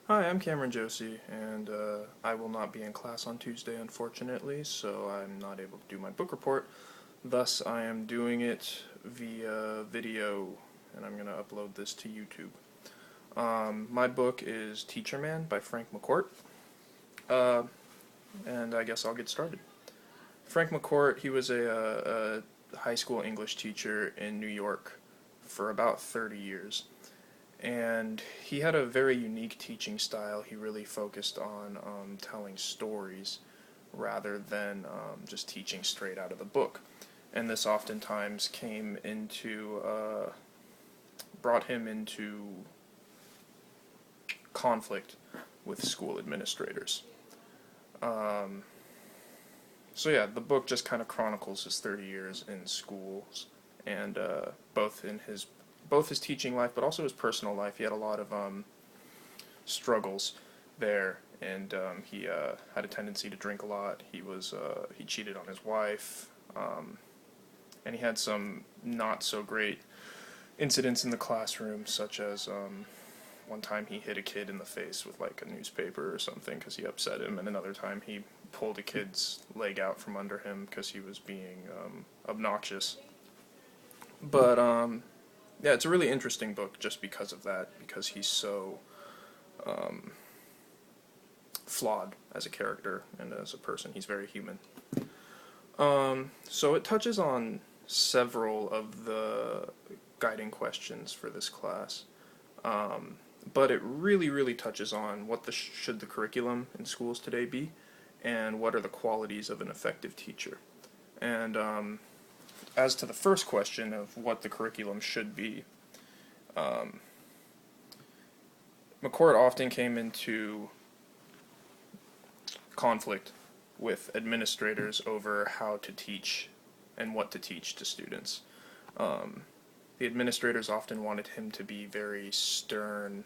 Hi, I'm Cameron Josie, and I will not be in class on Tuesday, unfortunately, so I'm not able to do my book report. Thus, I am doing it via video, and I'm going to upload this to YouTube. My book is Teacher Man by Frank McCourt, uh, and I guess I'll get started. Frank McCourt, he was a high school English teacher in New York for about 30 years. And he had a very unique teaching style. He really focused on telling stories rather than just teaching straight out of the book. And this oftentimes brought him into conflict with school administrators. Um, so yeah, the book just kind of chronicles his 30 years in schools, and both his teaching life, but also his personal life. He had a lot of struggles there, and he had a tendency to drink a lot. He cheated on his wife, and he had some not so great incidents in the classroom, such as one time he hit a kid in the face with like a newspaper or something because he upset him, and another time he pulled a kid's leg out from under him because he was being obnoxious. But yeah, it's a really interesting book just because of that, because he's so um, flawed as a character and as a person. He's very human. So it touches on several of the guiding questions for this class, but it really touches on what should the curriculum in schools today be, and what are the qualities of an effective teacher. And as to the first question of what the curriculum should be, um, McCourt often came into conflict with administrators over how to teach and what to teach to students. Um, the administrators often wanted him to be very stern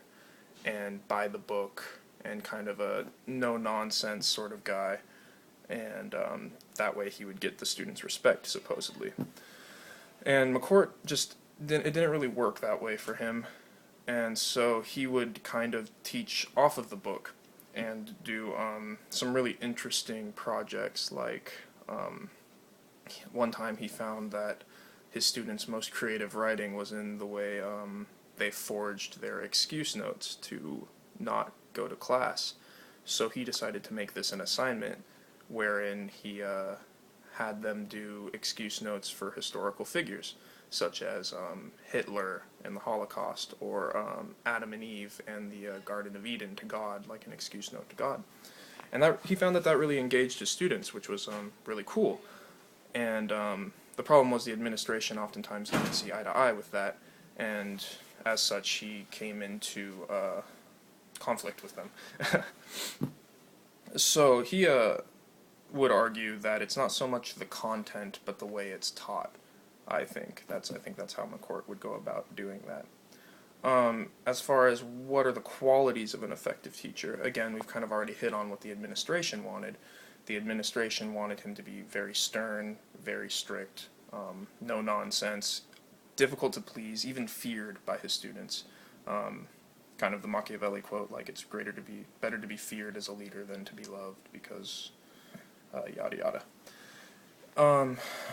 and by the book and kind of a no-nonsense sort of guy, and that way he would get the students' respect, supposedly. And McCourt it didn't really work that way for him, and so he would kind of teach off of the book and do some really interesting projects. Like one time he found that his students' most creative writing was in the way they forged their excuse notes to not go to class. So he decided to make this an assignment wherein he had them do excuse notes for historical figures, such as Hitler and the Holocaust, or Adam and Eve and the Garden of Eden to God, like an excuse note to God. And he found that really engaged his students, which was really cool. And the problem was the administration oftentimes didn't see eye to eye with that, and as such he came into conflict with them. So he would argue that it's not so much the content, but the way it's taught. I think that's how McCourt would go about doing that. As far as what are the qualities of an effective teacher, again, we've kind of already hit on what the administration wanted. The administration wanted him to be very stern, very strict, no nonsense, difficult to please, even feared by his students. Kind of the Machiavelli quote, like it's better to be feared as a leader than to be loved, because yada yada.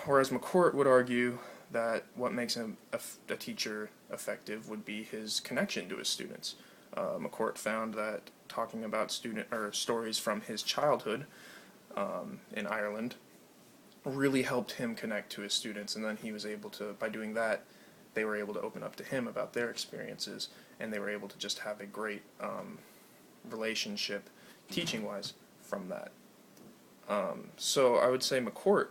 Whereas McCourt would argue that what makes a teacher effective would be his connection to his students. McCourt found that talking about stories from his childhood in Ireland really helped him connect to his students, and then he was able to, by doing that, they were able to open up to him about their experiences, and they were able to just have a great relationship, teaching-wise, from that. So I would say McCourt,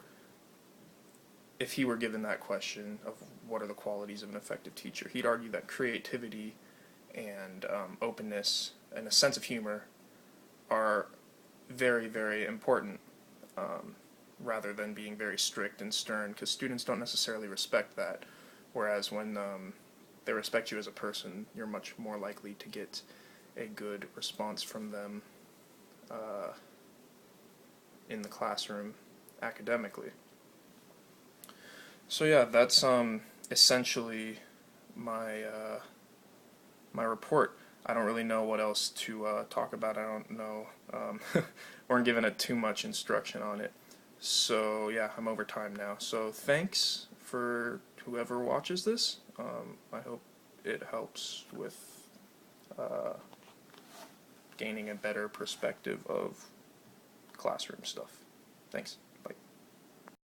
if he were given that question of what are the qualities of an effective teacher, he'd argue that creativity and openness and a sense of humor are very important, rather than being very strict and stern, because students don't necessarily respect that, whereas when they respect you as a person, you're much more likely to get a good response from them in the classroom academically. So yeah, that's essentially my my report. I don't really know what else to talk about. I don't know. Weren't given it too much instruction on it. So yeah, I'm over time now. So thanks for whoever watches this. I hope it helps with gaining a better perspective of classroom stuff. Thanks.